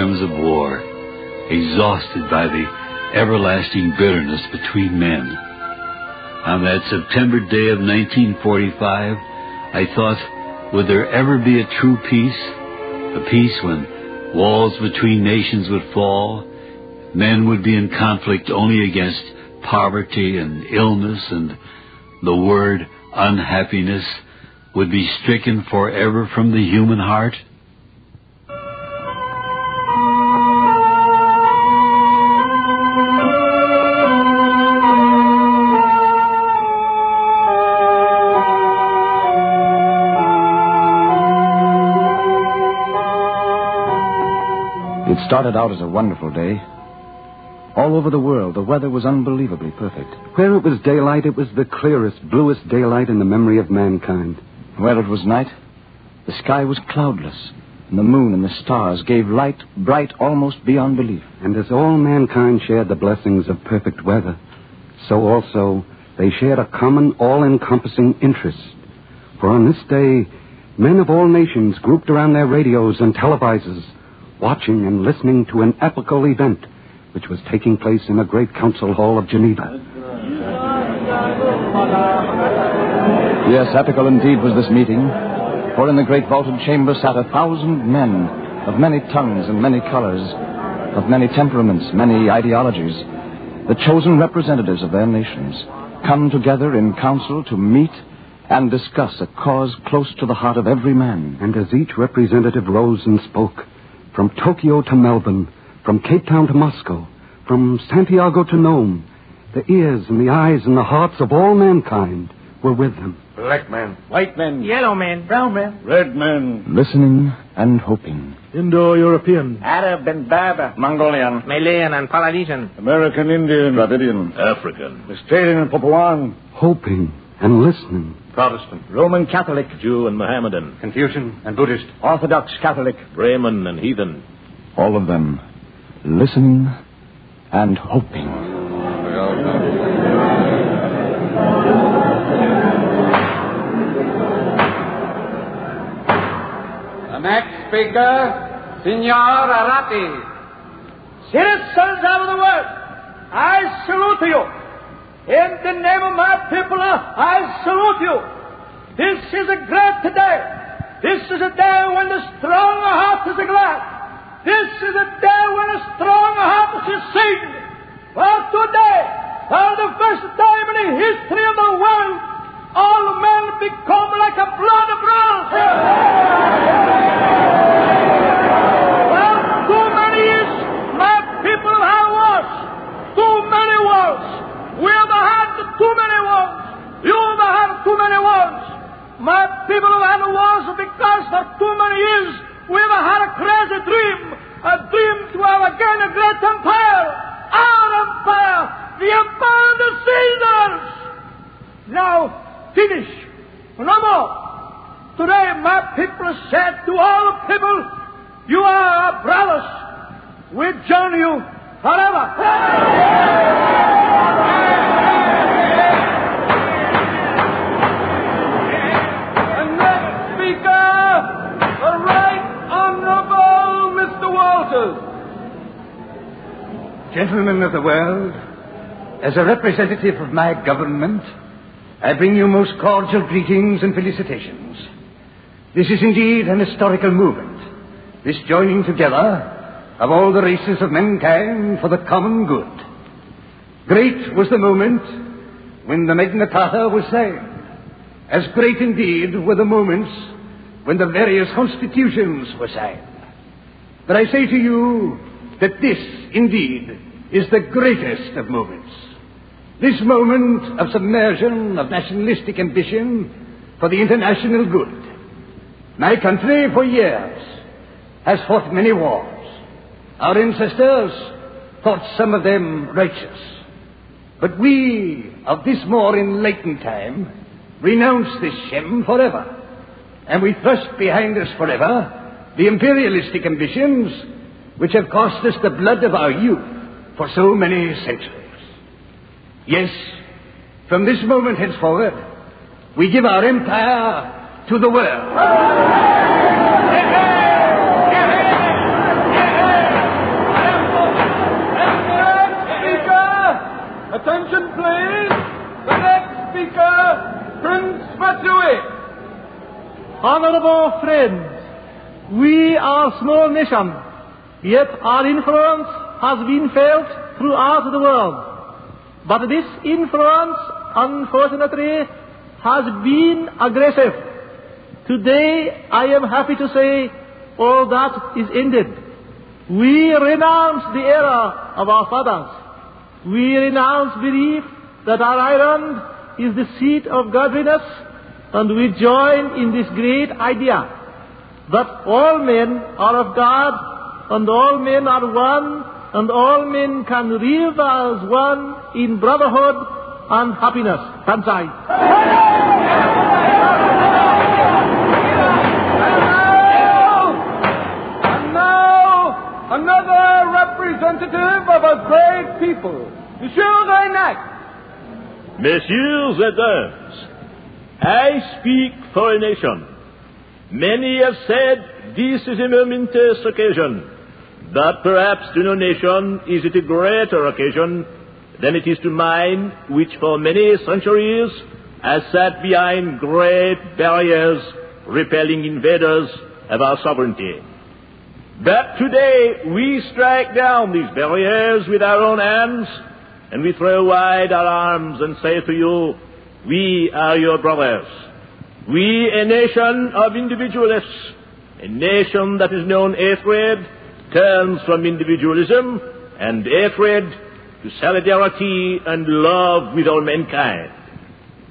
times of war, exhausted by the everlasting bitterness between men. On that September day of 1945, I thought, would there ever be a true peace? A peace when walls between nations would fall, men would be in conflict only against poverty and illness, and the word unhappiness would be stricken forever from the human heart? It started out as a wonderful day. All over the world, the weather was unbelievably perfect. Where it was daylight, it was the clearest, bluest daylight in the memory of mankind. Where it was night, the sky was cloudless, and the moon and the stars gave light bright almost beyond belief. And as all mankind shared the blessings of perfect weather, so also they shared a common, all-encompassing interest. For on this day, men of all nations grouped around their radios and televisors, watching and listening to an epochal event which was taking place in the great council hall of Geneva. Yes, epical indeed was this meeting, for in the great vaulted chamber sat 1,000 men of many tongues and many colors, of many temperaments, many ideologies, the chosen representatives of their nations, come together in council to meet and discuss a cause close to the heart of every man. And as each representative rose and spoke, from Tokyo to Melbourne, from Cape Town to Moscow, from Santiago to Nome, the ears and the eyes and the hearts of all mankind were with them. Black man, white man, yellow man, brown man, red man, listening and hoping. Indo-European, Arab and Berber, Mongolian, Malayan and Polynesian, American Indian, Dravidian, African, Australian and Papuan, hoping and listening. Protestant, Roman Catholic, Jew and Mohammedan, Confucian and Buddhist, Orthodox Catholic, Brahmin and heathen. All of them listening and hoping. The next speaker, Signor Arati. Citizens of the world, I salute you. In the name of my people, I salute you. This is a great day. This is a day when the strong heart is glad. This is a day when a strong heart is sing. For today, for the first time in the history of the world, all men become like a blood brothers. For too many years, my people have wars. Too many wars. We have had too many wars. You have had too many wars. My people have had wars because for too many years we have had a crazy dream. A dream to have again a great empire. Our empire. The empire of the Caesars. Now, finish. No more. Today my people said to all people, you are our brothers. We join you forever. Gentlemen of the world, as a representative of my government, I bring you most cordial greetings and felicitations. This is indeed an historical movement, this joining together of all the races of mankind for the common good. Great was the moment when the Magna Carta was signed. As great indeed were the moments when the various constitutions were signed. But I say to you that this, indeed, is the greatest of moments. This moment of submersion of nationalistic ambition for the international good. My country, for years, has fought many wars. Our ancestors thought some of them righteous. But we, of this more enlightened time, renounce this shame forever. And we thrust behind us forever the imperialistic ambitions which have cost us the blood of our youth for so many centuries. Yes, from this moment henceforward, we give our empire to the world. Honorable friends, we are a small nation, yet our influence has been felt throughout the world. But this influence, unfortunately, has been aggressive. Today, I am happy to say all that is ended. We renounce the error of our fathers. We renounce belief that our island is the seat of godliness, and we join in this great idea that all men are of God, and all men are one, and all men can live as one in brotherhood and happiness. Banzai. Another representative of a great people, Monsieur Reynac. Messieurs et dames, I speak for a nation. Many have said this is a momentous occasion, but perhaps to no nation is it a greater occasion than it is to mine, which for many centuries has sat behind great barriers repelling invaders of our sovereignty. But today we strike down these barriers with our own hands, and we throw wide our arms and say to you, we are your brothers. We, a nation of individualists, a nation that has known hatred, turns from individualism and hatred to solidarity and love with all mankind.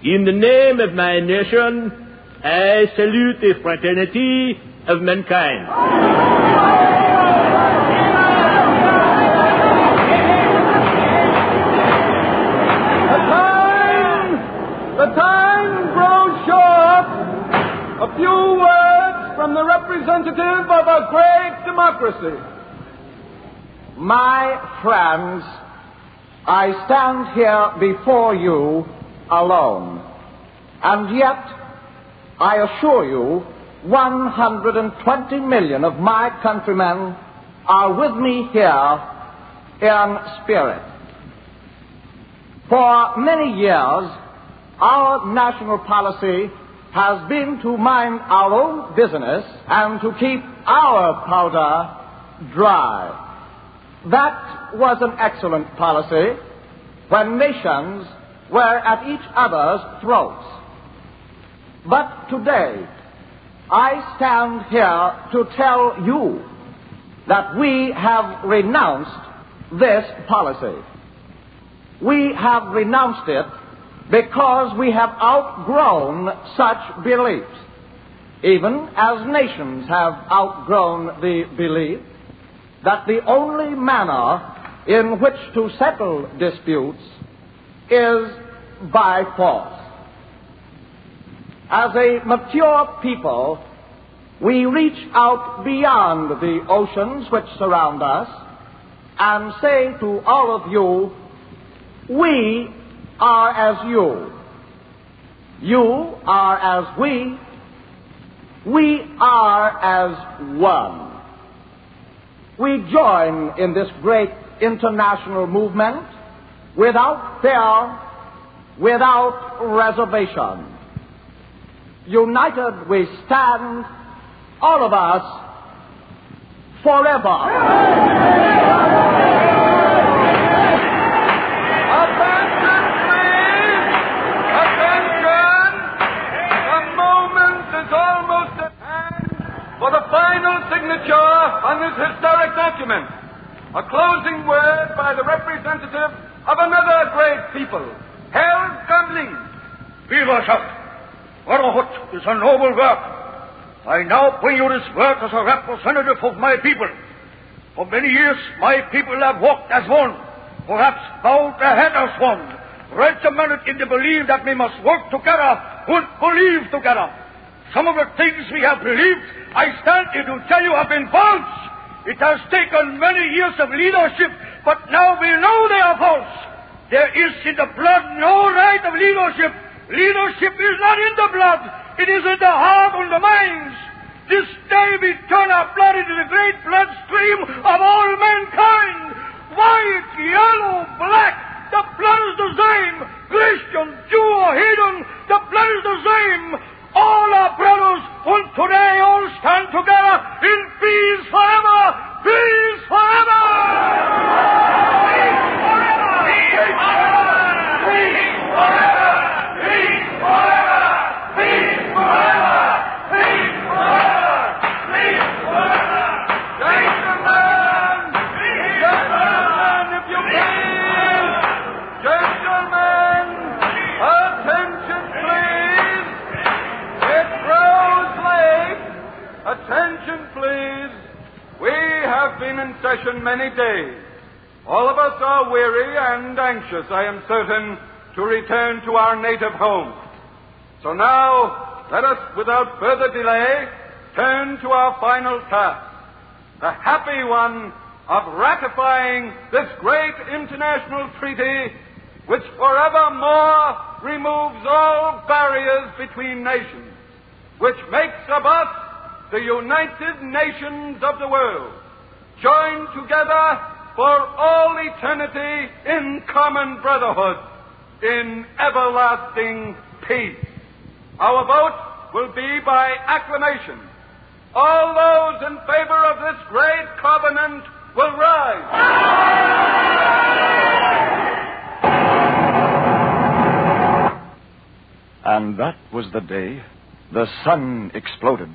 In the name of my nation, I salute the fraternity of mankind. The time grows short. A few words from the representative of a great democracy. My friends, I stand here before you alone. And yet, I assure you, 120 million of my countrymen are with me here in spirit. For many years, our national policy has been to mind our own business and to keep our powder dry. That was an excellent policy when nations were at each other's throats. But today, I stand here to tell you that we have renounced this policy. We have renounced it because we have outgrown such beliefs, even as nations have outgrown the belief that the only manner in which to settle disputes is by force. As a mature people, we reach out beyond the oceans which surround us and say to all of you, we are as you. You are as we. We are as one. We join in this great international movement without fear, without reservation. United we stand, all of us, forever. For the final signature on this historic document, a closing word by the representative of another great people, Herr Gamling. Viverschaft, brotherhood is a noble work. I now bring you this word as a representative of my people. For many years, my people have walked as one, perhaps bowed their head as one, regimented in the belief that we must work together and believe together. Some of the things we have believed, I stand here to tell you, have been false. It has taken many years of leadership, but now we know they are false. There is in the blood no right of leadership. Leadership is not in the blood. It is in the heart and the minds. This day we turn our blood into the great bloodstream of all mankind. White, yellow, black, the blood is the same. Christian, Jew, or heathen, the blood is the same. All are brothers, and today session many days. All of us are weary and anxious, I am certain, to return to our native home. So now, let us, without further delay, turn to our final task, the happy one of ratifying this great international treaty which forevermore removes all barriers between nations, which makes of us the United Nations of the world, joined together for all eternity in common brotherhood, in everlasting peace. Our vote will be by acclamation. All those in favor of this great covenant will rise. And that was the day the sun exploded.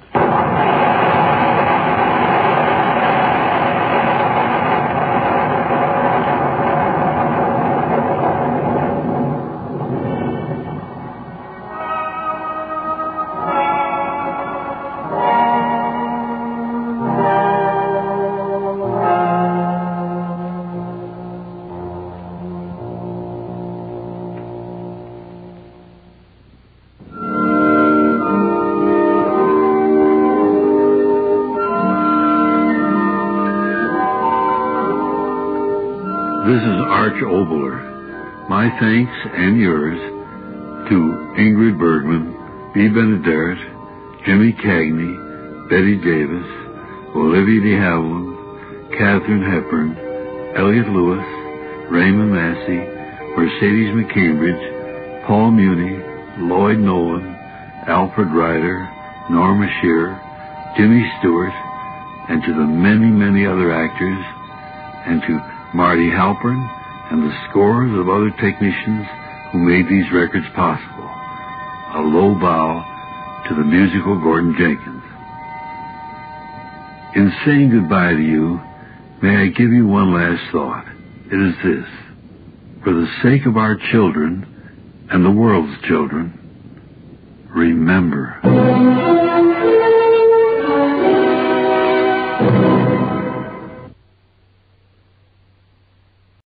This is Arch Oboler. My thanks and yours to Ingrid Bergman, B. Benederet, Jimmy Cagney, Betty Davis, Olivia de Havilland, Katharine Hepburn, Elliot Lewis, Raymond Massey, Mercedes McCambridge, Paul Muni, Lloyd Nolan, Alfred Ryder, Norma Shearer, Jimmy Stewart, and to the many, many other actors, and to Marty Halpern and the scores of other technicians who made these records possible. A low bow to the musical Gordon Jenkins. In saying goodbye to you, may I give you one last thought. It is this. For the sake of our children and the world's children, remember.